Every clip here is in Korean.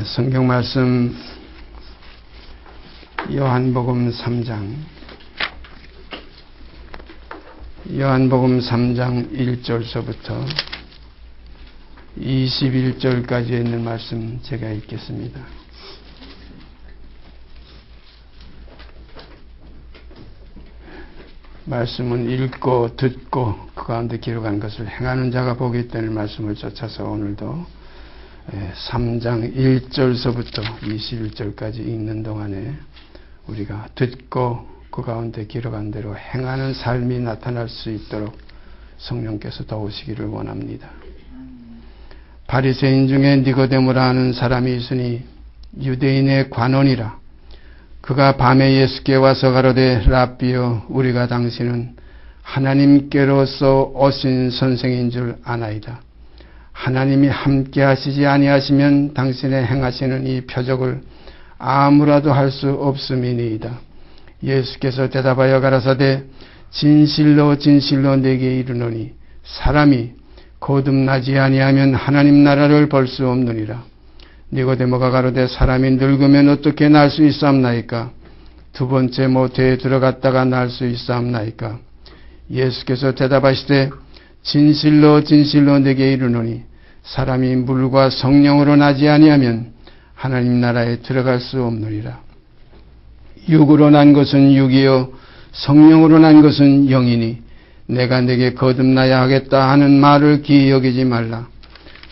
성경 말씀 요한복음 3장 1절서부터 21절까지 있는 말씀 제가 읽겠습니다. 말씀은 읽고 듣고 그 가운데 기록한 것을 행하는 자가 복이 있다는 말씀을 쫓아서 오늘도 3장 1절서부터 21절까지 읽는 동안에 우리가 듣고 그 가운데 기록한 대로 행하는 삶이 나타날 수 있도록 성령께서 도우시기를 원합니다. 바리새인 중에 니고데모라 하는 사람이 있으니 유대인의 관원이라. 그가 밤에 예수께 와서 가로되 랍비여 우리가 당신은 하나님께로서 오신 선생인 줄 아나이다. 하나님이 함께 하시지 아니하시면 당신의 행하시는 이 표적을 아무라도 할 수 없음이니이다. 예수께서 대답하여 가라사대 진실로 진실로 내게 이르노니 사람이 거듭나지 아니하면 하나님 나라를 볼 수 없느니라. 니고데모가 가로되 사람이 늙으면 어떻게 날 수 있사옵나이까? 두 번째 모태에 들어갔다가 날 수 있사옵나이까? 예수께서 대답하시되 진실로 진실로 내게 이르노니 사람이 물과 성령으로 나지 아니하면 하나님 나라에 들어갈 수 없느니라. 육으로 난 것은 육이요 성령으로 난 것은 영이니 내가 내게 거듭나야 하겠다 하는 말을 기이 여기지 말라.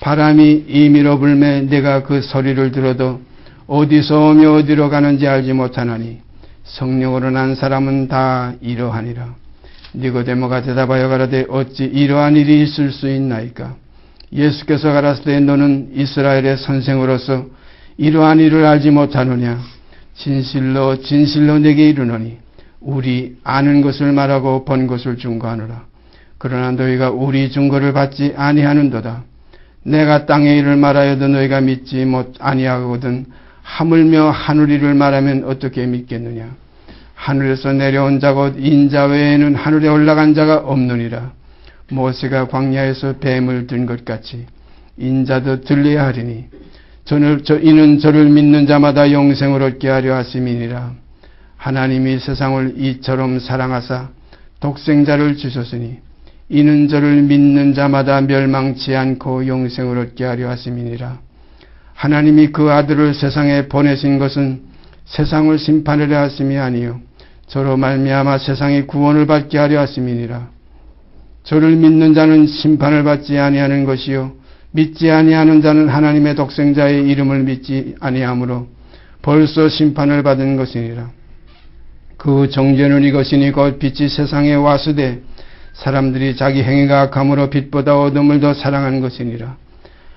바람이 임의로 불매 내가 그 소리를 들어도 어디서 오며 어디로 가는지 알지 못하나니 성령으로 난 사람은 다 이러하니라. 니고데모가 대답하여 가라되 어찌 이러한 일이 있을 수 있나이까? 예수께서 가라사대 너는 이스라엘의 선생으로서 이러한 일을 알지 못하느냐? 진실로 진실로 내게 이르노니 우리 아는 것을 말하고 본 것을 증거하노라. 그러나 너희가 우리 증거를 받지 아니하는도다. 내가 땅의 일을 말하여도 너희가 믿지 아니하거든 하물며 하늘 일을 말하면 어떻게 믿겠느냐? 하늘에서 내려온 자 곧 인자 외에는 하늘에 올라간 자가 없느니라. 모세가 광야에서 뱀을 든 것 같이 인자도 들려야 하리니 이는 저를 믿는 자마다 영생을 얻게 하려 하심이니라. 하나님이 세상을 이처럼 사랑하사 독생자를 주셨으니 이는 저를 믿는 자마다 멸망치 않고 영생을 얻게 하려 하심이니라. 하나님이 그 아들을 세상에 보내신 것은 세상을 심판하려 하심이 아니요 저로 말미암아 세상이 구원을 받게 하려 하심이니라. 저를 믿는 자는 심판을 받지 아니하는 것이요 믿지 아니하는 자는 하나님의 독생자의 이름을 믿지 아니하므로 벌써 심판을 받은 것이니라. 그 정죄는 이것이니 곧 빛이 세상에 와서되 사람들이 자기 행위가 악함으로 빛보다 어둠을 더 사랑한 것이니라.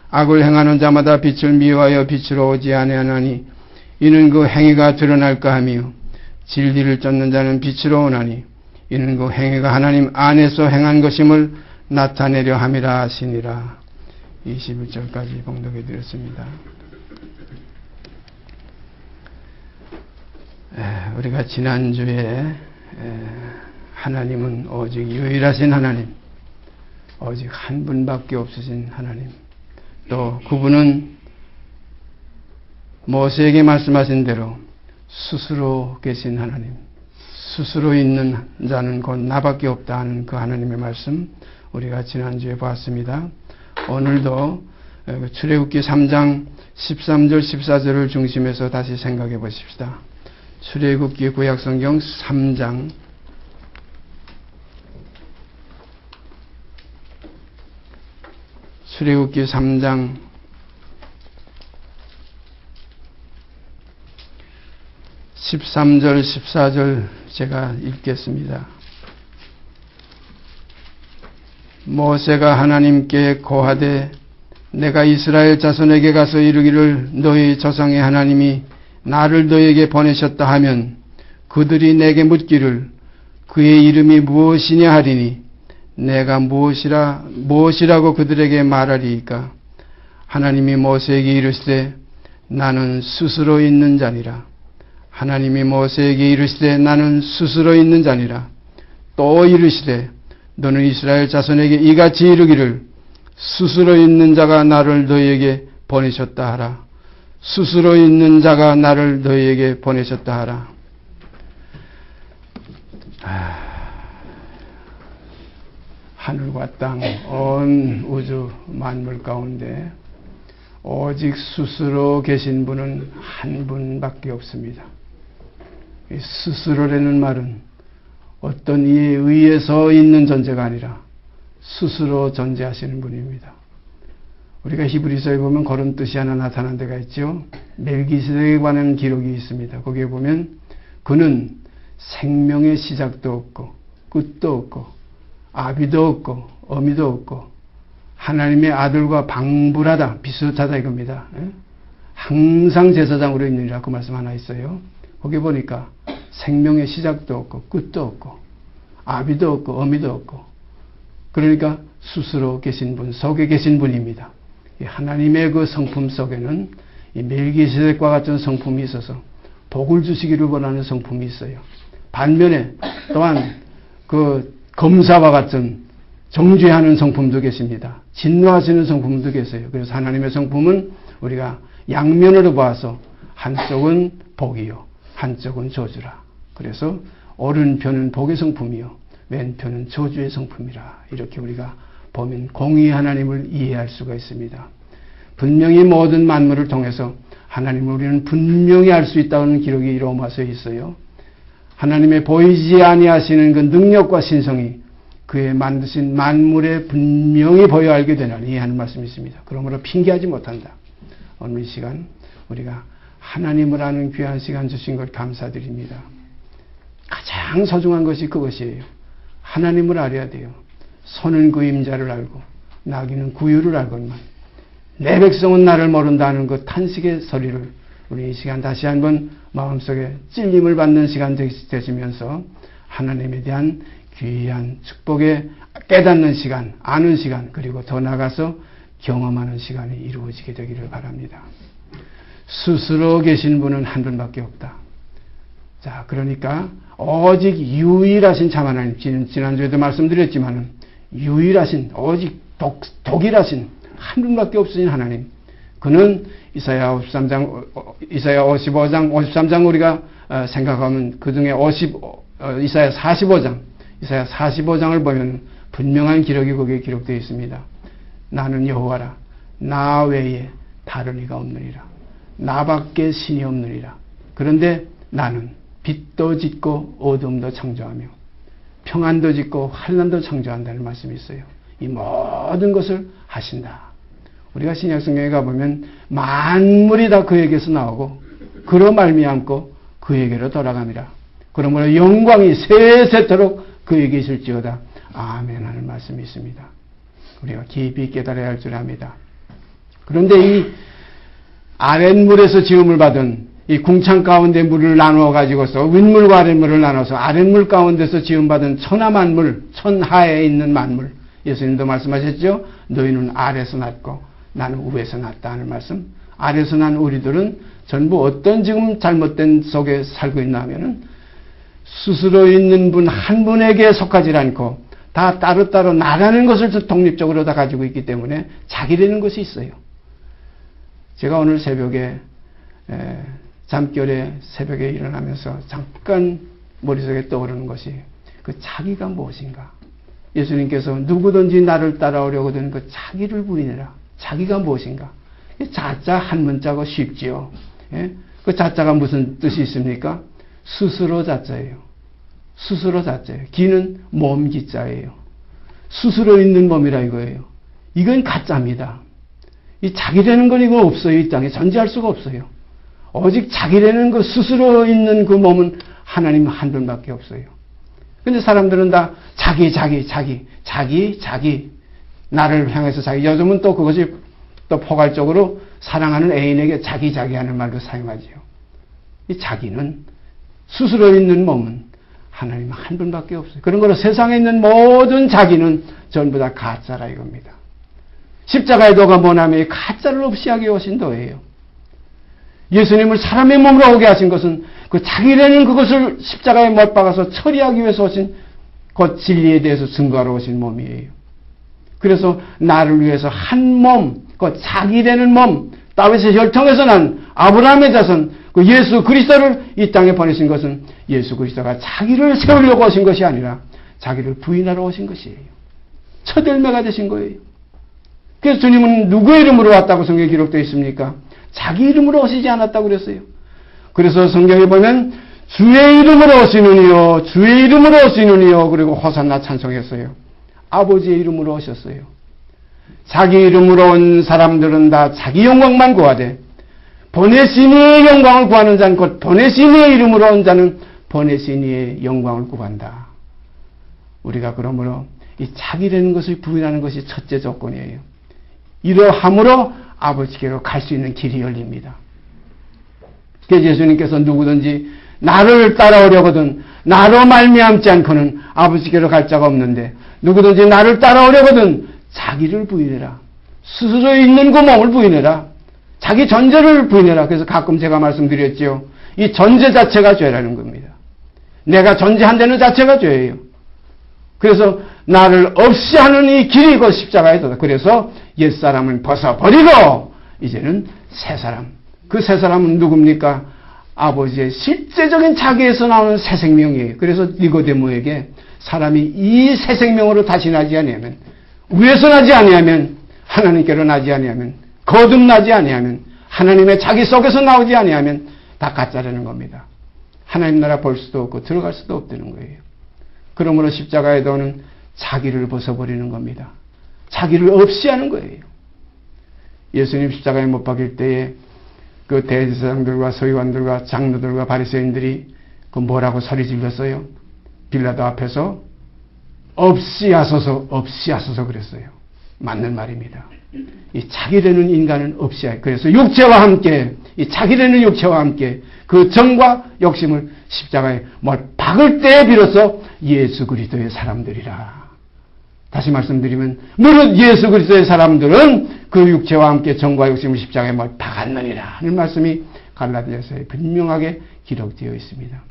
악을 행하는 자마다 빛을 미워하여 빛으로 오지 아니하나니 이는 그 행위가 드러날까 하며 진리를 쫓는 자는 빛으로 오나니 이는 그 행위가 하나님 안에서 행한 것임을 나타내려 함이라 하시니라. 21절까지 봉독해 드렸습니다. 우리가 지난주에 하나님은 오직 유일하신 하나님, 오직 한 분밖에 없으신 하나님, 또 그분은 모세에게 말씀하신 대로 스스로 계신 하나님, 스스로 있는 자는 곧 나밖에 없다 하는 그 하나님의 말씀 우리가 지난주에 봤습니다. 오늘도 출애굽기 3장 13절 14절을 중심해서 다시 생각해 보십시다. 출애굽기 구약성경 3장 13절 14절 제가 읽겠습니다. 모세가 하나님께 고하되 내가 이스라엘 자손에게 가서 이르기를 너희 조상의 하나님이 나를 너에게 보내셨다 하면 그들이 내게 묻기를 그의 이름이 무엇이냐 하리니 내가 무엇이라고 그들에게 말하리이까? 하나님이 모세에게 이르시되 나는 스스로 있는 자니라. 하나님이 모세에게 이르시되 나는 스스로 있는 자니라. 또 이르시되 너는 이스라엘 자손에게 이같이 이르기를 스스로 있는 자가 나를 너희에게 보내셨다 하라. 스스로 있는 자가 나를 너희에게 보내셨다 하라. 하늘과 땅, 온 우주 만물 가운데 오직 스스로 계신 분은 한 분밖에 없습니다. 이 스스로라는 말은 어떤 이에 의해서 있는 존재가 아니라 스스로 존재하시는 분입니다. 우리가 히브리서에 보면 그런 뜻이 하나 나타난 데가 있죠. 멜기세덱에 관한 기록이 있습니다. 거기에 보면 그는 생명의 시작도 없고 끝도 없고 아비도 없고 어미도 없고 하나님의 아들과 방불하다, 비슷하다 이겁니다. 항상 제사장으로 있느니라 그 말씀 하나 있어요. 거기 보니까 생명의 시작도 없고 끝도 없고 아비도 없고 어미도 없고, 그러니까 스스로 계신 분, 속에 계신 분입니다. 하나님의 그 성품 속에는 이 멜기세덱과 같은 성품이 있어서 복을 주시기를 원하는 성품이 있어요. 반면에 또한 그 검사와 같은 정죄하는 성품도 계십니다. 진노하시는 성품도 계세요. 그래서 하나님의 성품은 우리가 양면으로 봐서 한쪽은 복이요 한쪽은 저주라. 그래서 오른편은 복의 성품이요 왼편은 저주의 성품이라. 이렇게 우리가 보면 공의 하나님을 이해할 수가 있습니다. 분명히 모든 만물을 통해서 하나님을 우리는 분명히 알 수 있다는 기록이 로마서에 있어요. 하나님의 보이지 아니하시는 그 능력과 신성이 그의 만드신 만물에 분명히 보여 알게 되나니 하는 말씀이 있습니다. 그러므로 핑계하지 못한다. 오늘 이 시간 우리가 하나님을 아는 귀한 시간 주신 걸 감사드립니다. 가장 소중한 것이 그것이에요. 하나님을 알아야 돼요. 손은 그 임자를 알고 나귀는 구유를 알건만 내 백성은 나를 모른다는 그 탄식의 소리를 우리 이 시간 다시 한번 마음속에 찔림을 받는 시간 되시면서 하나님에 대한 귀한 축복에 깨닫는 시간, 아는 시간, 그리고 더 나아가서 경험하는 시간이 이루어지게 되기를 바랍니다. 스스로 계신 분은 한 분밖에 없다. 자, 그러니까 오직 유일하신 참 하나님, 지난주에도 말씀드렸지만 유일하신 오직 독일하신 한 분밖에 없으신 하나님, 그는 이사야 55장 53장 우리가 생각하면 그 중에 이사야 45장을 보면 분명한 기록이 거기에 기록되어 있습니다. 나는 여호와라, 나 외에 다른 이가 없느니라, 나밖에 신이 없느니라. 그런데 나는 빛도 짓고 어둠도 창조하며 평안도 짓고 환난도 창조한다는 말씀이 있어요. 이 모든 것을 하신다. 우리가 신약 성경에 가보면 만물이 다 그에게서 나오고 그로 말미암고 그에게로 돌아갑니다. 그러므로 영광이 세세토록 그에게 있을지어다. 아멘 하는 말씀이 있습니다. 우리가 깊이 깨달아야 할 줄 압니다. 그런데 이 아랫물에서 지음을 받은 이 궁창 가운데 물을 나누어 가지고서 윗물과 아랫물을 나눠서 아랫물 가운데서 지음받은 천하만물, 천하에 있는 만물, 예수님도 말씀하셨죠. 너희는 아래에서 났고 나는 위에서 났다 하는 말씀. 아래에서 난 우리들은 전부 어떤 지금 잘못된 속에 살고 있나 하면은 스스로 있는 분 한 분에게 속하지 않고 다 따로따로 나라는 것을 독립적으로 다 가지고 있기 때문에 자기라는 것이 있어요. 제가 오늘 새벽에 잠결에 새벽에 일어나면서 잠깐 머릿속에 떠오르는 것이 그 자기가 무엇인가. 예수님께서 누구든지 나를 따라오려거든 그 자기를 부인해라. 자기가 무엇인가. 자자 한 문자가 쉽지요. 예? 그 자자가 무슨 뜻이 있습니까? 스스로 자자예요. 스스로 자자예요. 기는 몸 기자예요. 스스로 있는 몸이라 이거예요. 이건 가짜입니다. 이 자기라는 건 이거 없어요. 이 땅에 존재할 수가 없어요. 오직 자기라는 그 스스로 있는 그 몸은 하나님 한 분밖에 없어요. 근데 사람들은 다 자기 나를 향해서 자기. 요즘은 또 그것이 또 포괄적으로 사랑하는 애인에게 자기 하는 말도 사용하지요. 이 자기는 스스로 있는 몸은 하나님 한 분밖에 없어요. 그런 거로 세상에 있는 모든 자기는 전부 다 가짜라 이겁니다. 십자가의 도가 뭐냐면 가짜를 없이 하게 오신 도예요. 예수님을 사람의 몸으로 오게 하신 것은 그 자기라는 그것을 십자가에 못 박아서 처리하기 위해서 오신 그 진리에 대해서 증거하러 오신 몸이에요. 그래서 나를 위해서 한 몸, 그 자기라는 몸, 다윗의 혈통에서 난 아브라함의 자손, 그 예수 그리스도를 이 땅에 보내신 것은 예수 그리스도가 자기를 세우려고 오신 것이 아니라 자기를 부인하러 오신 것이에요. 첫 열매가 되신 거예요. 그래서 주님은 누구의 이름으로 왔다고 성경에 기록되어 있습니까? 자기 이름으로 오시지 않았다고 그랬어요. 그래서 성경에 보면 주의 이름으로 오시느니요, 주의 이름으로 오시느니요, 그리고 호산나 찬송했어요. 아버지의 이름으로 오셨어요. 자기 이름으로 온 사람들은 다 자기 영광만 구하되 보내신 이의 영광을 구하는 자는 곧 보내신 이의 이름으로 온 자는 보내신 이의 영광을 구한다. 우리가 그러므로 이 자기라는 것을 부인하는 것이 첫째 조건이에요. 이러함으로 아버지께로 갈 수 있는 길이 열립니다. 그래서 예수님께서 누구든지 나를 따라오려거든 나로 말미암지 않고는 아버지께로 갈 자가 없는데 누구든지 나를 따라오려거든 자기를 부인해라. 스스로 있는 그 몸을 부인해라. 자기 존재를 부인해라. 그래서 가끔 제가 말씀드렸죠. 이 존재 자체가 죄라는 겁니다. 내가 존재한다는 자체가 죄예요. 그래서 나를 없이 하는 이 길이 그 십자가에다. 그래서 옛사람은 벗어버리고 이제는 새 사람. 그 새 사람은 누굽니까? 아버지의 실제적인 자기에서 나오는 새 생명이에요. 그래서 니고데모에게 사람이 이 새 생명으로 다시 나지 아니하면, 위에서 나지 아니하면, 하나님께로 나지 아니하면, 거듭나지 아니하면, 하나님의 자기 속에서 나오지 아니하면 다 가짜라는 겁니다. 하나님 나라 볼 수도 없고 들어갈 수도 없다는 거예요. 그러므로 십자가에 도는 자기를 벗어버리는 겁니다. 자기를 없이 하는 거예요. 예수님 십자가에 못 박힐 때에 그 대제사장들과 서기관들과 장로들과 바리새인들이 그 뭐라고 소리 질렀어요? 빌라도 앞에서 없이 하소서, 없이 하소서 그랬어요. 맞는 말입니다. 이 자기라는 인간은 없이 해. 그래서 육체와 함께, 이 자기라는 육체와 함께 그 정과 욕심을 십자가에 못 박을 때에 비로소 예수 그리스도의 사람들이라. 다시 말씀드리면 무릇 예수 그리스도의 사람들은 그 육체와 함께 정과 욕심을 십자가에 못 박았느니라 하는 말씀이 갈라디아서에 분명하게 기록되어 있습니다.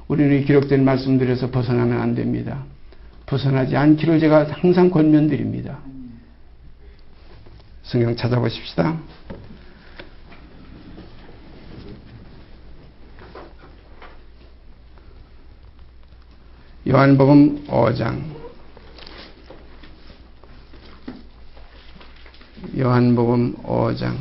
우리는 이 기록된 말씀들에서 벗어나면 안 됩니다. 벗어나지 않기를 제가 항상 권면드립니다. 성경 찾아보십시다. 요한복음 5장. 요한복음 5장.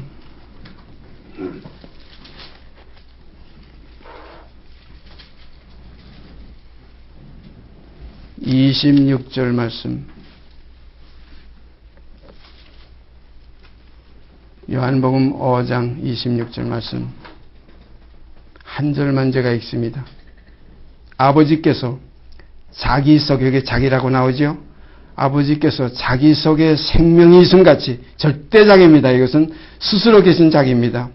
26절 말씀. 요한복음 5장 26절 말씀. 한 절만 제가 읽습니다. 아버지께서 자기 속에, 여기 자기라고 나오죠? 아버지께서 자기 속에 생명이 있음같이, 절대자기입니다. 이것은 스스로 계신 자기입니다.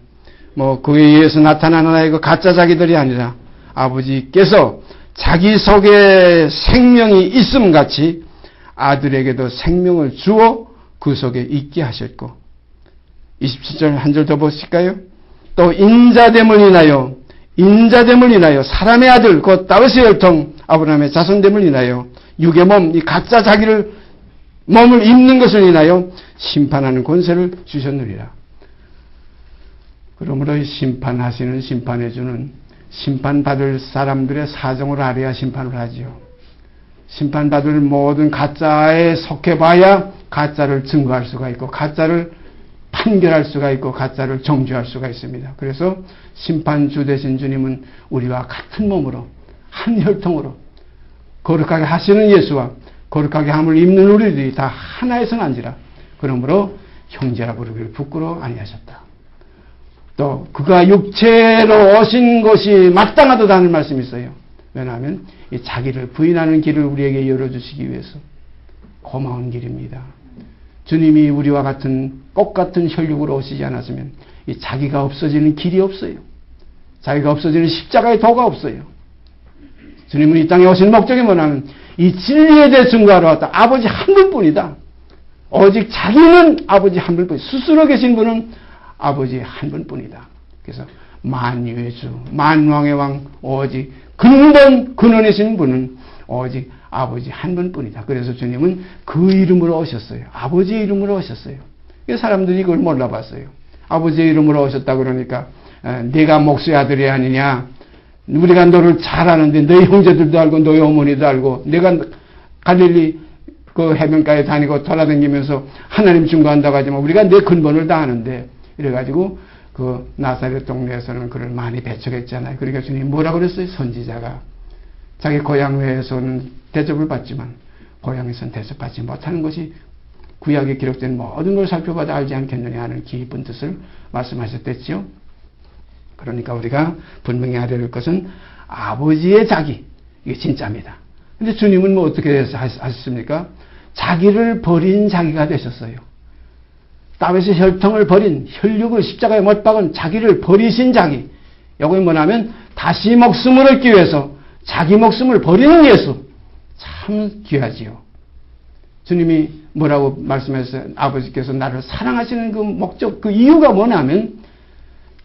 그에 의해서 나타나는 아이고 가짜 자기들이 아니라 아버지께서 자기 속에 생명이 있음같이 아들에게도 생명을 주어 그 속에 있게 하셨고, 27절 한 절 더 보실까요? 또 인자됨을 인하여 사람의 아들 곧 다윗의 혈통 아브라함의 자손됨을 인하여 육의 몸, 이 가짜 자기를 몸을 입는 것을 인하여 심판하는 권세를 주셨느니라. 그러므로 심판하시는, 심판해주는, 심판받을 사람들의 사정을 알아야 심판을 하지요. 심판받을 모든 가짜에 속해봐야 가짜를 증거할 수가 있고 가짜를 판결할 수가 있고 가짜를 정죄할 수가 있습니다. 그래서 심판주 되신 주님은 우리와 같은 몸으로 한 혈통으로 거룩하게 하시는 예수와 거룩하게 함을 입는 우리들이 다 하나의 선한지라. 그러므로 형제라 부르기를 부끄러워 아니하셨다. 또 그가 육체로 오신 것이 마땅하다는 말씀이 있어요. 왜냐하면 이 자기를 부인하는 길을 우리에게 열어주시기 위해서 고마운 길입니다. 주님이 우리와 같은 똑같은 혈육으로 오시지 않았으면 이 자기가 없어지는 길이 없어요. 자기가 없어지는 십자가의 도가 없어요. 주님은 이 땅에 오신 목적이 뭐냐면 이 진리에 대해 증거하러 왔다. 아버지 한 분뿐이다. 오직 자기는 아버지 한 분뿐, 스스로 계신 분은 아버지 한 분뿐이다. 그래서 만유의 주, 만왕의 왕, 오직 근본 근원이신 분은 오직 아버지 한 분뿐이다. 그래서 주님은 그 이름으로 오셨어요. 아버지의 이름으로 오셨어요. 사람들이 그걸 몰라봤어요. 아버지의 이름으로 오셨다 그러니까 네가 목수의 아들이 아니냐. 우리가 너를 잘 아는데 너희 형제들도 알고 너희 어머니도 알고 내가 갈릴리 그 해변가에 다니고 돌아다니면서 하나님 증거한다고 하지만 우리가 내 근본을 다 아는데 이래가지고 그 나사렛 동네에서는 그를 많이 배척했잖아요. 그러니까 주님이 뭐라고 그랬어요? 선지자가 자기 고향에서는 대접을 받지만 고향에서는 대접받지 못하는 것이 구약에 기록된 모든 걸 살펴봐도 알지 않겠느냐 하는 깊은 뜻을 말씀하셨댔지요. 그러니까 우리가 분명히 알아야 할 것은 아버지의 자기, 이게 진짜입니다. 근데 주님은 뭐 어떻게 하셨습니까? 자기를 버린 자기가 되셨어요. 다윗의 혈통을 버린, 혈육을 십자가에 못 박은 자기를 버리신 자기. 이게 뭐냐면 다시 목숨을 얻기 위해서 자기 목숨을 버리는 예수. 참 귀하지요. 주님이 뭐라고 말씀하셨어요? 아버지께서 나를 사랑하시는 그 목적, 그 이유가 뭐냐면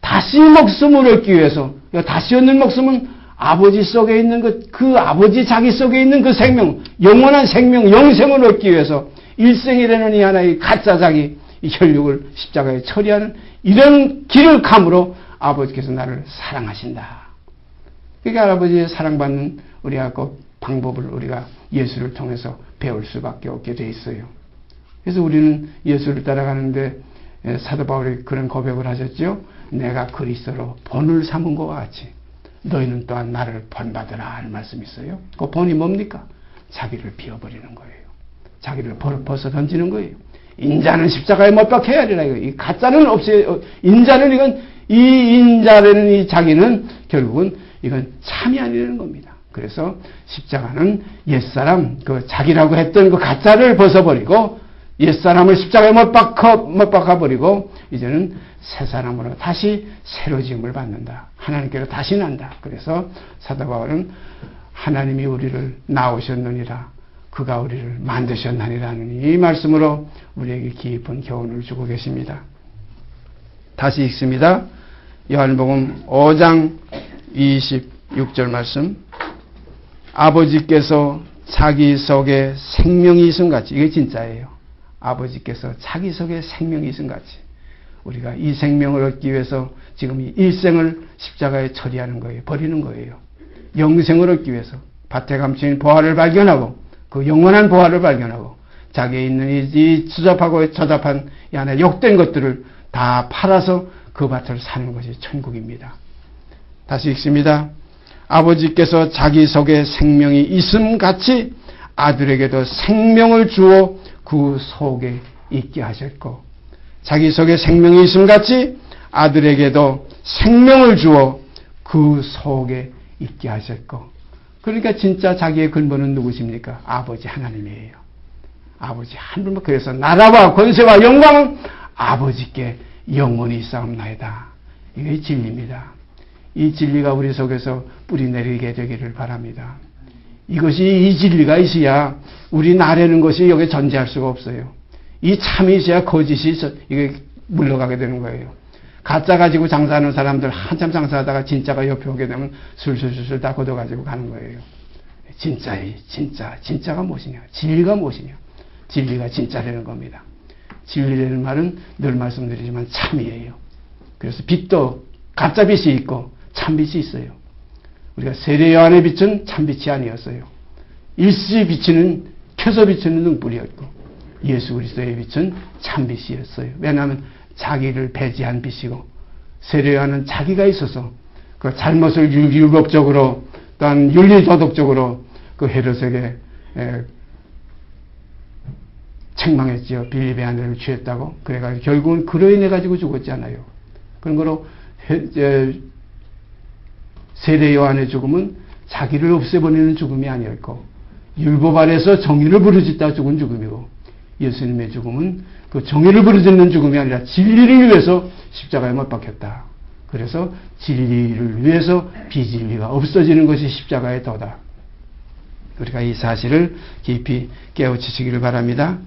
다시 목숨을 얻기 위해서, 다시 얻는 목숨은 아버지 속에 있는 그 아버지 자기 속에 있는 그 생명, 영원한 생명, 영생을 얻기 위해서 일생이라는 이 하나의 가짜 자기, 이 혈육을 십자가에 처리하는 이런 길을 감으로 아버지께서 나를 사랑하신다. 그러니까 아버지의 사랑받는 우리가 그 방법을 우리가 예수를 통해서 배울 수밖에 없게 돼 있어요. 그래서 우리는 예수를 따라가는데 사도 바울이 그런 고백을 하셨죠. 내가 그리스도로 본을 삼은 것과 같이 너희는 또한 나를 본받으라 하는 말씀이 있어요. 그 본이 뭡니까? 자기를 비워버리는 거예요. 자기를 벗어 던지는 거예요. 인자는 십자가에 못 박혀야 되나 이거. 이 가짜는 인자는 이건 이 인자라는 이 자기는 결국은 이건 참이 아니라는 겁니다. 그래서 십자가는 옛사람 그 자기라고 했던 그 가짜를 벗어버리고 옛사람을 십자가에 못 박아버리고 이제는 새 사람으로 다시 새로 지음을 받는다. 하나님께로 다시 난다. 그래서 사도 바울은 하나님이 우리를 낳으셨느니라 그가 우리를 만드셨나니라는 이 말씀으로 우리에게 깊은 교훈을 주고 계십니다. 다시 읽습니다. 요한복음 5장 26절 말씀. 아버지께서 자기 속에 생명이 있음 같이, 이게 진짜예요. 아버지께서 자기 속에 생명이 있음 같이 우리가 이 생명을 얻기 위해서 지금 이 일생을 십자가에 처리하는 거예요. 버리는 거예요. 영생을 얻기 위해서 밭에 감추인 보화를 발견하고 그 영원한 보화를 발견하고 자기에 있는 이 추잡하고 저잡한 이 안에 욕된 것들을 다 팔아서 그 밭을 사는 것이 천국입니다. 다시 읽습니다. 아버지께서 자기 속에 생명이 있음 같이 아들에게도 생명을 주어 그 속에 있게 하셨고 자기 속에 생명이 있음 같이 아들에게도 생명을 주어 그 속에 있게 하셨고 그러니까 진짜 자기의 근본은 누구십니까? 아버지 하나님이에요. 아버지 한 분만. 그래서 나라와 권세와 영광은 아버지께 영원히 있사옵나이다. 이게 진리입니다. 이 진리가 우리 속에서 뿌리 내리게 되기를 바랍니다. 이것이 이 진리가 있어야 우리 나라는 것이 여기 존재할 수가 없어요. 이 참이 있어야 거짓이 이게 물러가게 되는 거예요. 가짜 가지고 장사하는 사람들 한참 장사하다가 진짜가 옆에 오게 되면 술술술 다 걷어가지고 가는 거예요. 진짜가 무엇이냐? 진리가 무엇이냐? 진리가 진짜라는 겁니다. 진리라는 말은 늘 말씀드리지만 참이에요. 그래서 빛도 가짜 빛이 있고 참빛이 있어요. 우리가 세례 요한의 빛은 참빛이 아니었어요. 일시 빛은 켜서 비추는 등불이었고 예수 그리스도의 빛은 참빛이었어요. 왜냐하면 자기를 배제한 빛이고 세례 요한은 자기가 있어서 그 잘못을 율법적으로 또한 윤리도덕적으로 그 헤롯에게 책망했지요. 빌립의 아내를 취했다고. 그래가지고 결국은 그로 인해 가지고 죽었잖아요. 그런 거로 세례 요한의 죽음은 자기를 없애버리는 죽음이 아니었고 율법 아래서 정의를 부르짖다 죽은 죽음이고 예수님의 죽음은 그 정의를 부르짖는 죽음이 아니라 진리를 위해서 십자가에 못 박혔다. 그래서 진리를 위해서 비진리가 없어지는 것이 십자가의 도다. 우리가 이 사실을 깊이 깨우치시기를 바랍니다.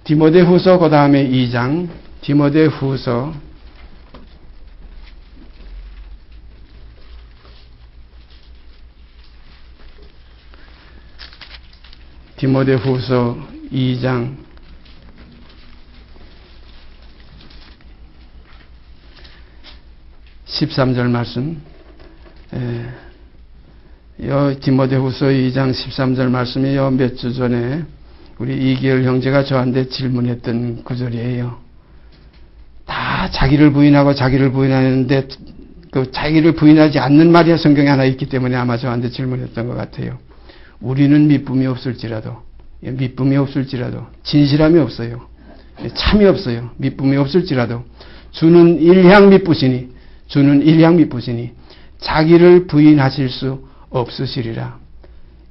디모데후서 그 다음에 2장 디모데후서 2장 13절 말씀, 디모데후서 2장 13절 말씀이 몇 주 전에 우리 이기열 형제가 저한테 질문했던 구절이에요. 다 자기를 부인하고 자기를 부인하는데 그 자기를 부인하지 않는 말이 성경에 하나 있기 때문에 아마 저한테 질문했던 것 같아요. 우리는 미쁨이 없을지라도, 진실함이 없어요. 참이 없어요. 미쁨이 없을지라도 주는 일향 미쁘시니 자기를 부인하실 수 없으시리라.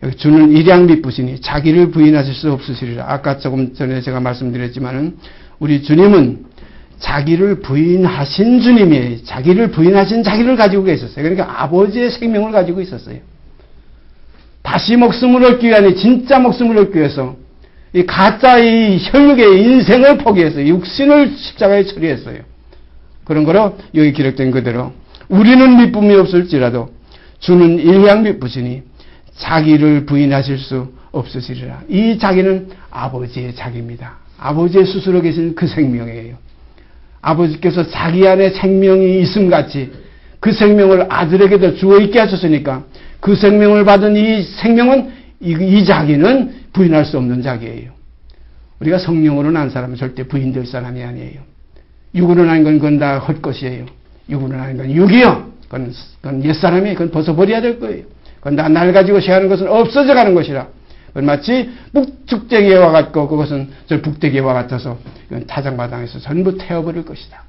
여기 주는 일향 미쁘시니 자기를 부인하실 수 없으시리라. 아까 조금 전에 제가 말씀드렸지만은 우리 주님은 자기를 부인하신 주님이에요. 자기를 부인하신 자기를 가지고 계셨어요. 그러니까 아버지의 생명을 가지고 있었어요. 다시 목숨을 얻기 위한 진짜 목숨을 얻기 위해서 이 가짜의 혈육의 인생을 포기해서 육신을 십자가에 처리했어요. 그런 거로 여기 기록된 그대로 우리는 미쁨이 없을지라도 주는 일향 미쁘시니 자기를 부인하실 수 없으시리라. 이 자기는 아버지의 자기입니다. 아버지의 스스로 계신 그 생명이에요. 아버지께서 자기 안에 생명이 있음같이 그 생명을 아들에게도 주어 있게 하셨으니까 그 생명을 받은 이 생명은 이 자기는 부인할 수 없는 자기예요. 우리가 성령으로 난 사람은 절대 부인될 사람이 아니에요. 육으로 난 건 그건 다 헛것이에요. 육으로 난 건 육이요. 그건 옛사람이에요. 그건 벗어버려야 될 거예요. 그건 다 날 가지고 시하는 것은 없어져 가는 것이라. 그건 마치 북축대기와 같고 그것은 저 북대기와 같아서 이건 타작마당에서 전부 태워버릴 것이다.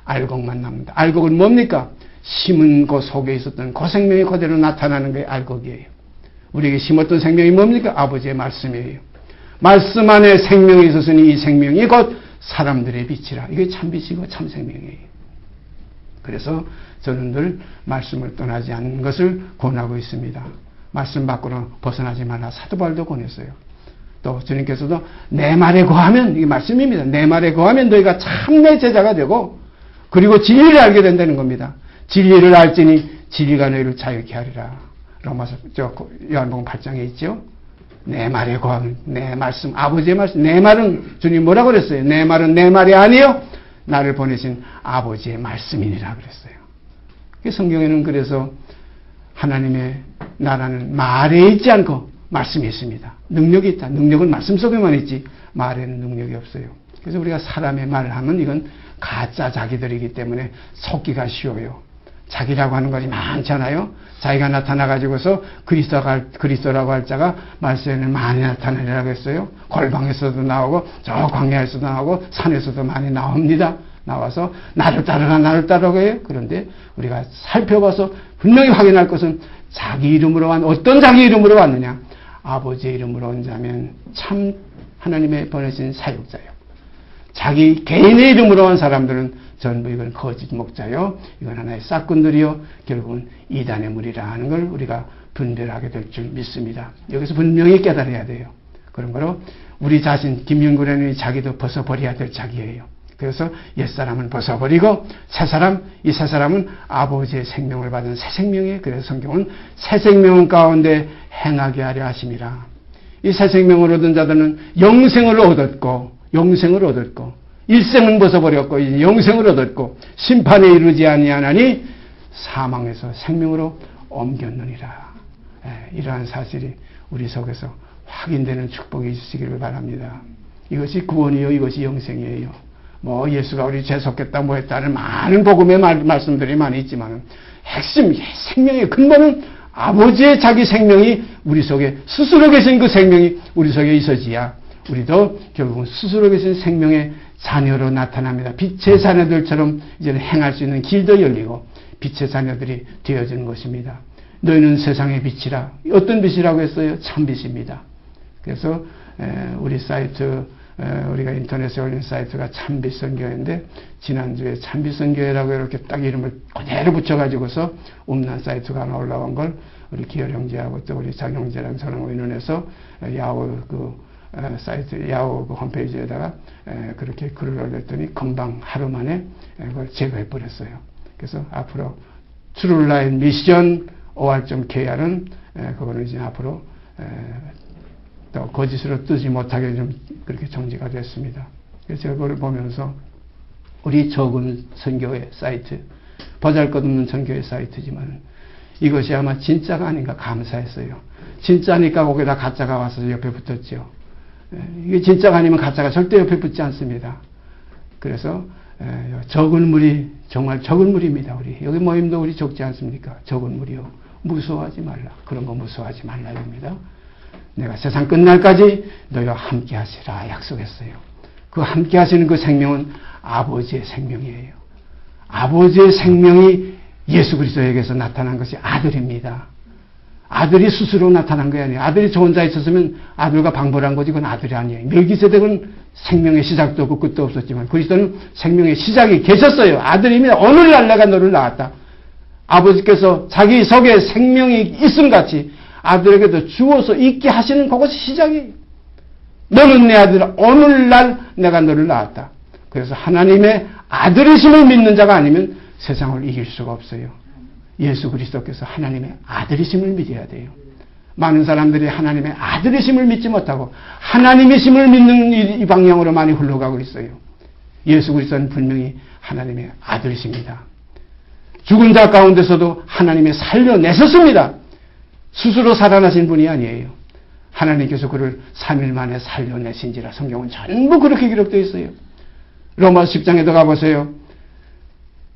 알곡만 남는다. 알곡은 뭡니까? 심은 그 속에 있었던 그 생명이 그대로 나타나는 게 알곡이에요. 우리에게 심었던 생명이 뭡니까? 아버지의 말씀이에요. 말씀 안에 생명이 있었으니 이 생명이 곧 사람들의 빛이라. 이게 참빛이고 참 생명이에요. 그래서 저는 늘 말씀을 떠나지 않는 것을 권하고 있습니다. 말씀 밖으로 벗어나지 말라 사도 바울도 권했어요. 또 주님께서도 내 말에 거하면, 이게 말씀입니다. 내 말에 거하면 너희가 참내 제자가 되고 그리고 진리를 알게 된다는 겁니다. 진리를 알지니 진리가 너희를 자유케 하리라. 로마서 요한복음 8장에 있죠. 내 말에 거하면, 내 말씀, 아버지의 말씀, 내 말은 주님 뭐라고 그랬어요? 내 말은 내 말이 아니요 나를 보내신 아버지의 말씀이니라 그랬어요. 성경에는 그래서 하나님의 나라는 말에 있지 않고 말씀이 있습니다. 능력이 있다. 능력은 말씀 속에만 있지 말에는 능력이 없어요. 그래서 우리가 사람의 말을 하면 이건 가짜 자기들이기 때문에 속기가 쉬워요. 자기라고 하는 것이 많잖아요. 자기가 나타나가지고서 그리스도라고 할 자가 말세에는 많이 나타나리라고 했어요. 골방에서도 나오고 저 광야에서도 나오고 산에서도 많이 나옵니다. 나와서 나를 따르라고 해요. 그런데 우리가 살펴봐서 분명히 확인할 것은 자기 이름으로 어떤 자기 이름으로 왔느냐? 아버지의 이름으로 온 자면 참 하나님의 보내신 사역자요. 자기 개인의 이름으로 온 사람들은 전부 이건 거짓 목자요. 이건 하나의 싹꾼들이요. 결국은 이단의 무리라 하는 걸 우리가 분별하게 될 줄 믿습니다. 여기서 분명히 깨달아야 돼요. 그런 거로 우리 자신 김윤구라는 자기도 벗어버려야 될 자기예요. 그래서 옛사람은 벗어버리고 이 새 사람은 아버지의 생명을 받은 새 생명이에요. 그래서 성경은 새 생명 가운데 행하게 하려 하심이라. 이 새 생명을 얻은 자들은 영생을 얻었고 일생은 벗어버렸고 영생을 얻었고 심판에 이르지 아니하나니 사망에서 생명으로 옮겼느니라. 이러한 사실이 우리 속에서 확인되는 축복이 있으시기를 바랍니다. 이것이 구원이요, 이것이 영생이에요. 예수가 우리 죄속했다 했다는 많은 복음의 말씀들이 많이 있지만 핵심 생명의 근본은 아버지의 자기 생명이 우리 속에 스스로 계신 그 생명이 우리 속에 있어지야 우리도 결국은 스스로 계신 생명의 자녀로 나타납니다. 빛의 자녀들처럼 이제는 행할 수 있는 길도 열리고 빛의 자녀들이 되어지는 것입니다. 너희는 세상의 빛이라. 어떤 빛이라고 했어요? 참빛입니다. 그래서 우리 사이트 우리가 인터넷에 올린 사이트가 참빛선교회인데 지난주에 참빛선교회라고 이렇게 딱 이름을 그대로 붙여가지고서 음란 사이트가 하나 올라온 걸 우리 기열 형제하고 또 우리 장 형제랑 저랑 의논해서 야후 사이트 야후 홈페이지에다가 그렇게 글을 올렸더니 금방 하루 만에 그걸 제거해 버렸어요. 그래서 앞으로 트룰라인 미션 or.kr은 그거는 이제 앞으로 또 거짓으로 뜨지 못하게 좀 그렇게 정지가 됐습니다. 그래서 제가 그걸 보면서 우리 적은 선교회 사이트 보잘것없는 전교회 사이트지만 이것이 아마 진짜가 아닌가 감사했어요. 진짜니까 거기다 가짜가 와서 옆에 붙었죠. 이게 진짜가 아니면 가짜가 절대 옆에 붙지 않습니다. 그래서 적은 무리, 정말 적은 무리입니다. 우리 여기 모임도 우리 적지 않습니까? 적은 무리요. 무서워하지 말라. 그런 거 무서워하지 말라입니다. 내가 세상 끝날까지 너희와 함께 하시라 약속했어요. 그 함께 하시는 그 생명은 아버지의 생명이에요. 아버지의 생명이 예수 그리스도에게서 나타난 것이 아들입니다. 아들이 스스로 나타난 게 아니에요. 아들이 저 혼자 있었으면 아들과 방불한 거지 그건 아들이 아니에요. 멜기세덱은 생명의 시작도 없고 끝도 없었지만 그리스도는 생명의 시작이 계셨어요. 아들입니다. 오늘날 내가 너를 낳았다. 아버지께서 자기 속에 생명이 있음같이 아들에게도 주어서 있게 하시는 그것이 시작이에요. 너는 내 아들아 오늘날 내가 너를 낳았다. 그래서 하나님의 아들이심을 믿는 자가 아니면 세상을 이길 수가 없어요. 예수 그리스도께서 하나님의 아들이심을 믿어야 돼요. 많은 사람들이 하나님의 아들이심을 믿지 못하고 하나님이심을 믿는 이 방향으로 많이 흘러가고 있어요. 예수 그리스도는 분명히 하나님의 아들이십니다. 죽은 자 가운데서도 하나님이 살려내셨습니다. 스스로 살아나신 분이 아니에요. 하나님께서 그를 3일 만에 살려내신지라 성경은 전부 그렇게 기록되어 있어요. 로마서 10장에도 가보세요.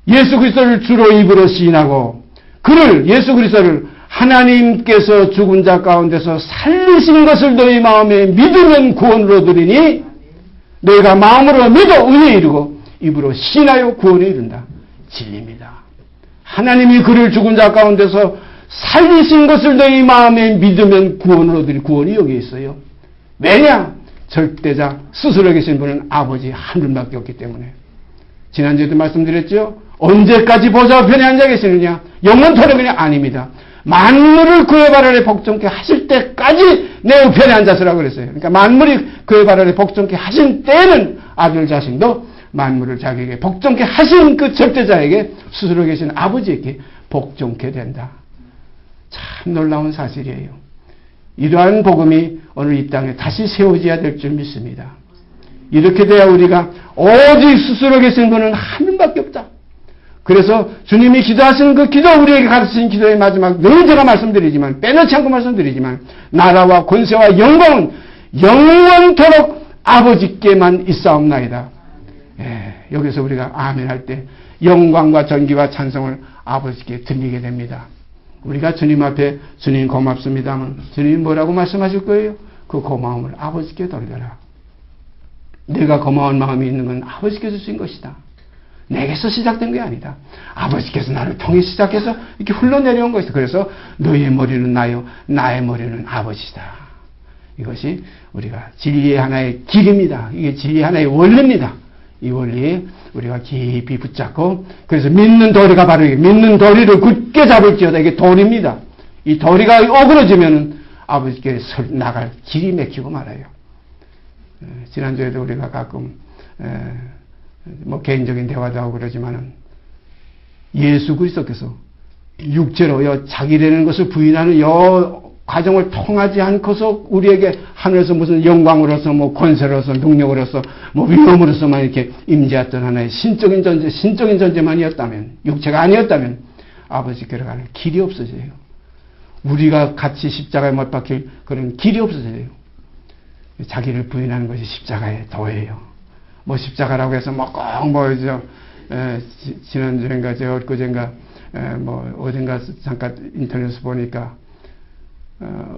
예수 그리스도를 주로 입으로 시인하고 그를 예수 그리스도를 하나님께서 죽은 자 가운데서 살리신 것을 너희 마음에 믿으면 구원으로 드리니 너희가 마음으로 믿어 의에 이르고 입으로 시인하여 구원에 이른다. 진리입니다. 하나님이 그를 죽은 자 가운데서 살리신 것을 너희 마음에 믿으면 구원으로 드리 구원이 여기 있어요. 왜냐? 절대자 스스로 계신 분은 아버지 한 분밖에 없기 때문에. 지난주에도 말씀드렸죠. 언제까지 보좌 우편에 앉아 계시느냐? 영원토록 그냥 아닙니다. 만물을 그의 발 아래 복종케 하실 때까지 내 우편에 앉아서라고 그랬어요. 그러니까 만물이 그의 발 아래 복종케 하신 때는 아들 자신도 만물을 자기에게 복종케 하신 그 절대자에게 스스로 계신 아버지에게 복종케 된다. 참 놀라운 사실이에요. 이러한 복음이 오늘 이 땅에 다시 세워져야 될 줄 믿습니다. 이렇게 돼야 우리가 오직 스스로 계신 분은 한 분밖에 없다. 그래서 주님이 기도하시는 그 기도, 우리에게 가르치신 기도의 마지막, 늘 제가 말씀드리지만, 빼놓지 않고 말씀드리지만, 나라와 권세와 영광은 영원토록 아버지께만 있사옵나이다. 여기서 우리가 아멘 할 때 영광과 전기와 찬송을 아버지께 드리게 됩니다. 우리가 주님 앞에 주님 고맙습니다만 주님 뭐라고 말씀하실 거예요? 그 고마움을 아버지께 돌려라. 내가 고마운 마음이 있는 건 아버지께서 주신 것이다. 내게서 시작된 게 아니다. 아버지께서 나를 통해 시작해서 이렇게 흘러내려온 것이다. 그래서 너희의 머리는 나요, 나의 머리는 아버지다. 이것이 우리가 진리의 하나의 길입니다. 이게 진리의 하나의 원리입니다. 이 원리에 우리가 깊이 붙잡고, 그래서 믿는 도리가 바로 믿는 도리를 굳게 잡을지어다. 이게 도리입니다. 이 도리가 어그러지면은 아버지께 나갈 길이 막히고 말아요. 지난주에도 우리가 가끔 뭐 개인적인 대화도 하고 그러지만은 예수 그리스도께서 육체로 자기라는 것을 부인하는 과정을 통하지 않고서 우리에게 하늘에서 무슨 영광으로서 뭐 권세로서 능력으로서 뭐 위엄으로서만 이렇게 임재했던 하나의 신적인 존재만이었다면, 육체가 아니었다면 아버지께로 가는 길이 없어져요. 우리가 같이 십자가에 못 박힐 그런 길이 없어져요. 자기를 부인하는 것이 십자가의 도예요. 뭐 십자가라고 해서 지난주인가 엊그젠가 뭐 어딘가 잠깐 인터넷에서 보니까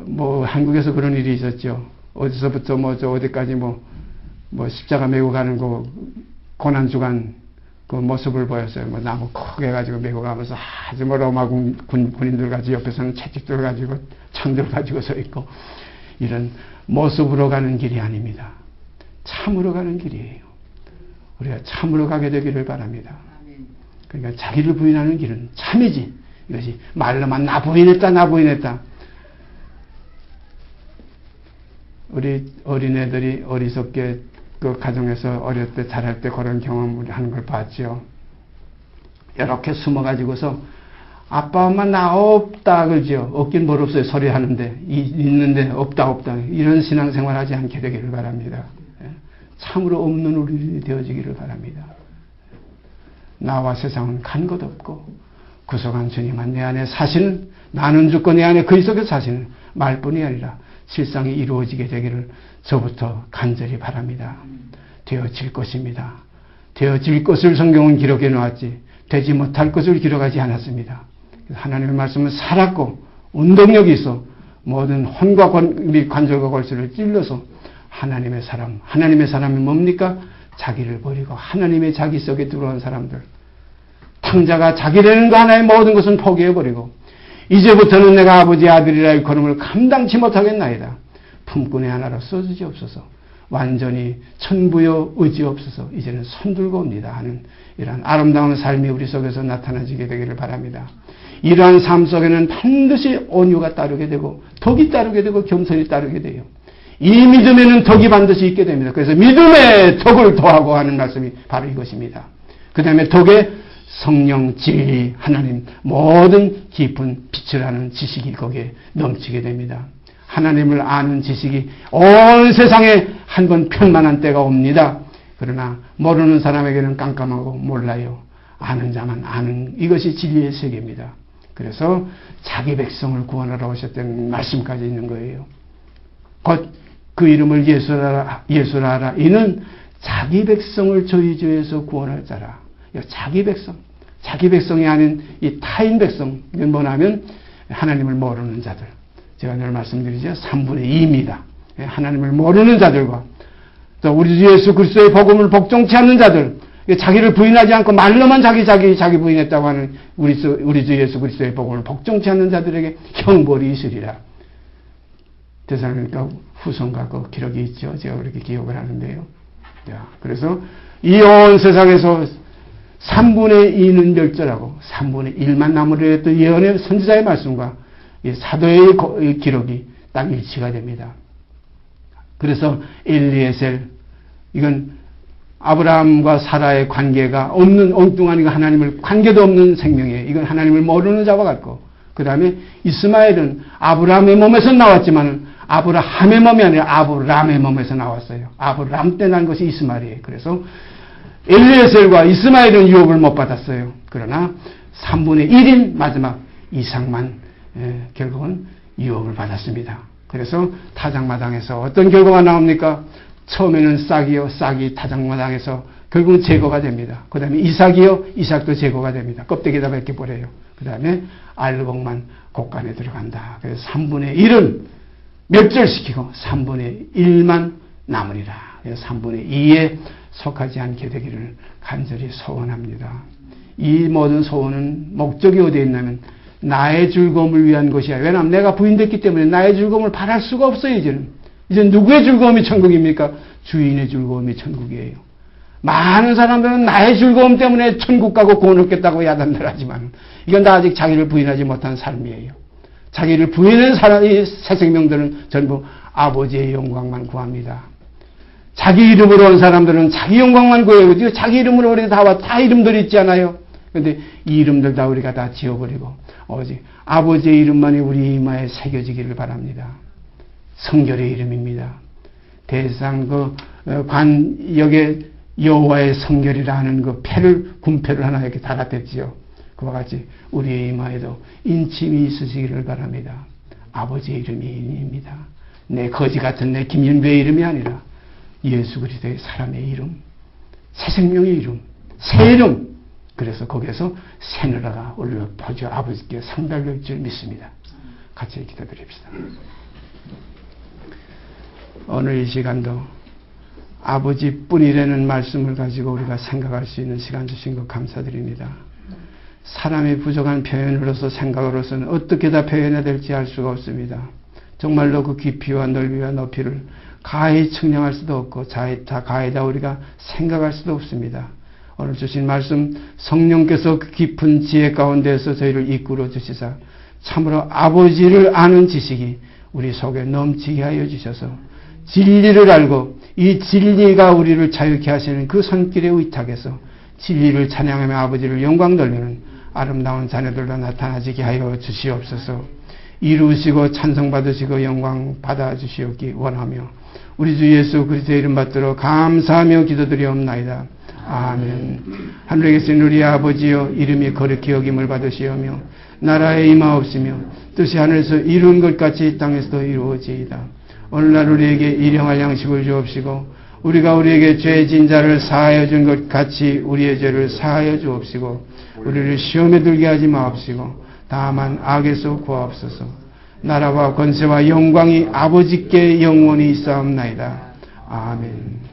뭐 한국에서 그런 일이 있었죠. 어디서부터 어디까지 뭐 십자가 메고 가는 그 고난 주간 그 모습을 보였어요. 뭐 나무 크게 가지고 메고 가면서 아주 뭐 로마 군인들 가지고 옆에서는 채찍들 가지고 창들 가지고 서 있고, 이런 모습으로 가는 길이 아닙니다. 참으로 가는 길이에요. 우리가 참으로 가게 되기를 바랍니다. 그러니까 자기를 부인하는 길은 참이지. 이것이 말로만 나 부인했다. 우리 어린애들이 어리석게 그 가정에서 어릴 때 자랄 때 그런 경험을 하는 걸 봤죠. 이렇게 숨어가지고서 아빠 엄마 나 없다 그러죠. 없긴 뭘 없어요. 소리 하는데 있는데 없다 이런 신앙생활 하지 않게 되기를 바랍니다. 참으로 없는 우리 되어지기를 바랍니다. 나와 세상은 간 것 없고 구속한 주님은 내 안에 사시는, 나는 죽고 내 안에 그리스도께서 사시는 말뿐이 아니라 실상이 이루어지게 되기를 저부터 간절히 바랍니다. 되어질 것입니다. 되어질 것을 성경은 기록해 놓았지 되지 못할 것을 기록하지 않았습니다. 하나님의 말씀은 살았고 운동력이 있어 모든 혼과 관절과 골수를 찔러서 하나님의 사람이 뭡니까? 자기를 버리고 하나님의 자기 속에 들어온 사람들, 탕자가 자기라는 거 하나의 모든 것은 포기해버리고 이제부터는 내가 아버지의 아들이라 일컬음을 감당치 못하겠나이다. 품꾼의 하나로 써주시옵소서. 완전히 천부여 의지없어서 이제는 손들고 옵니다 하는 이러한 아름다운 삶이 우리 속에서 나타나지게 되기를 바랍니다. 이러한 삶 속에는 반드시 온유가 따르게 되고 덕이 따르게 되고 겸손이 따르게 돼요. 이 믿음에는 덕이 반드시 있게 됩니다. 그래서 믿음에 덕을 더하고 하는 말씀이 바로 이것입니다. 그 다음에 덕에 성령, 진리, 하나님 모든 깊은 빛을 아는 지식이 거기에 넘치게 됩니다. 하나님을 아는 지식이 온 세상에 한 번 편만한 때가 옵니다. 그러나 모르는 사람에게는 깜깜하고 몰라요. 아는 자만 아는, 이것이 진리의 세계입니다. 그래서 자기 백성을 구원하러 오셨다는 말씀까지 있는 거예요. 곧 그 이름을 예수라 하라. 이는 자기 백성을 저희 죄에서 구원할 자라. 자기 백성. 자기 백성이 아닌 이 타인 백성. 이건 뭐냐면 하나님을 모르는 자들. 제가 늘 말씀드리죠. 3분의 2입니다. 하나님을 모르는 자들과 또 우리 주 예수 그리스도의 복음을 복종치 않는 자들, 자기를 부인하지 않고 말로만 자기 부인했다고 하는 우리 주 예수 그리스도의 복음을 복종치 않는 자들에게 형벌이 있으리라. 데살로니가 후서가 그 기록이 있죠. 제가 그렇게 기억을 하는데요. 그래서 이 온 세상에서 3분의 2는 멸절하고 3분의 1만 남으려 했던 예언의 선지자의 말씀과 이 사도의 기록이 딱 일치가 됩니다. 그래서 엘리에셀, 이건 아브라함과 사라의 관계가 없는 엉뚱한 하나님을 관계도 없는 생명이에요. 이건 하나님을 모르는 자와 같고, 그 다음에 이스마엘은 아브라함의 몸에서 나왔지만 아브라함의 몸이 아니라 아브람의 몸에서 나왔어요. 아브람 때 난 것이 이스마엘이에요. 그래서 엘리에셀과 이스마엘은 유업을 못 받았어요. 그러나 3분의 1인 마지막 이삭만 결국은 유업을 받았습니다. 그래서 타작마당에서 어떤 결과가 나옵니까? 처음에는 싹이 타작마당에서 결국은 제거가 됩니다. 그 다음에 이삭도 제거가 됩니다. 껍데기에다 벗겨버려요. 그 다음에 알곡만 곡간에 들어간다. 그래서 3분의 1은 멸절시키고 3분의 1만 남으리라. 3분의 2에 속하지 않게 되기를 간절히 소원합니다. 이 모든 소원은 목적이 어디에 있냐면 나의 즐거움을 위한 것이야. 왜냐하면 내가 부인됐기 때문에 나의 즐거움을 바랄 수가 없어요. 이제 누구의 즐거움이 천국입니까? 주인의 즐거움이 천국이에요. 많은 사람들은 나의 즐거움 때문에 천국 가고 구원 얻겠다고 야단들 하지만 이건 다 아직 자기를 부인하지 못한 삶이에요. 자기를 부인한 사람이 새 생명들은 전부 아버지의 영광만 구합니다. 자기 이름으로 온 사람들은 자기 영광만 구해요. 자기 이름으로 우리 다 이름들이 있잖아요. 그런데 이 이름들 다 우리가 다 지워버리고 오직 아버지의 이름만이 우리 이마에 새겨지기를 바랍니다. 성결의 이름입니다. 대상 관역에 여호와의 성결이라 하는 그 군패를 하나 이렇게 달아댔지요. 그와 같이 우리의 이마에도 인침이 있으시기를 바랍니다. 아버지의 이름입니다. 내 거지 같은 내 김윤배의 이름이 아니라 예수 그리스도의 사람의 이름, 새 생명의 이름, 새 이름. 그래서 거기에서 새누라가 올려 퍼져 아버지께 상달될 줄 믿습니다. 같이 기도드립시다. 오늘 이 시간도 아버지뿐이라는 말씀을 가지고 우리가 생각할 수 있는 시간 주신 것 감사드립니다. 사람의 부족한 표현으로서 생각으로서는 어떻게 다 표현해야 될지 알 수가 없습니다. 정말로 그 깊이와 넓이와 높이를 가히 측량할 수도 없고 가히 다 우리가 생각할 수도 없습니다. 오늘 주신 말씀 성령께서 그 깊은 지혜 가운데서 저희를 이끌어 주시사 참으로 아버지를 아는 지식이 우리 속에 넘치게 하여 주셔서 진리를 알고 이 진리가 우리를 자유케 하시는 그 손길의 의탁에서 진리를 찬양하며 아버지를 영광 돌리는 아름다운 자녀들로 나타나지게 하여 주시옵소서. 이루시고 찬송받으시고 영광 받아주시옵기 원하며 우리 주 예수 그리스도의 이름 받들어 감사하며 기도드리옵나이다. 아멘. 하늘에 계신 우리 아버지여, 이름이 거룩히 여김을 받으시오며 나라에 임하옵시며 뜻이 하늘에서 이룬 것 같이 땅에서도 이루어지이다. 오늘날 우리에게 일용할 양식을 주옵시고 우리가 우리에게 죄 진 자를 사하여 준 것 같이 우리의 죄를 사하여 주옵시고 우리를 시험에 들게 하지 마옵시고 다만 악에서 구하옵소서. 나라와 권세와 영광이 아버지께 영원히 있사옵나이다. 아멘.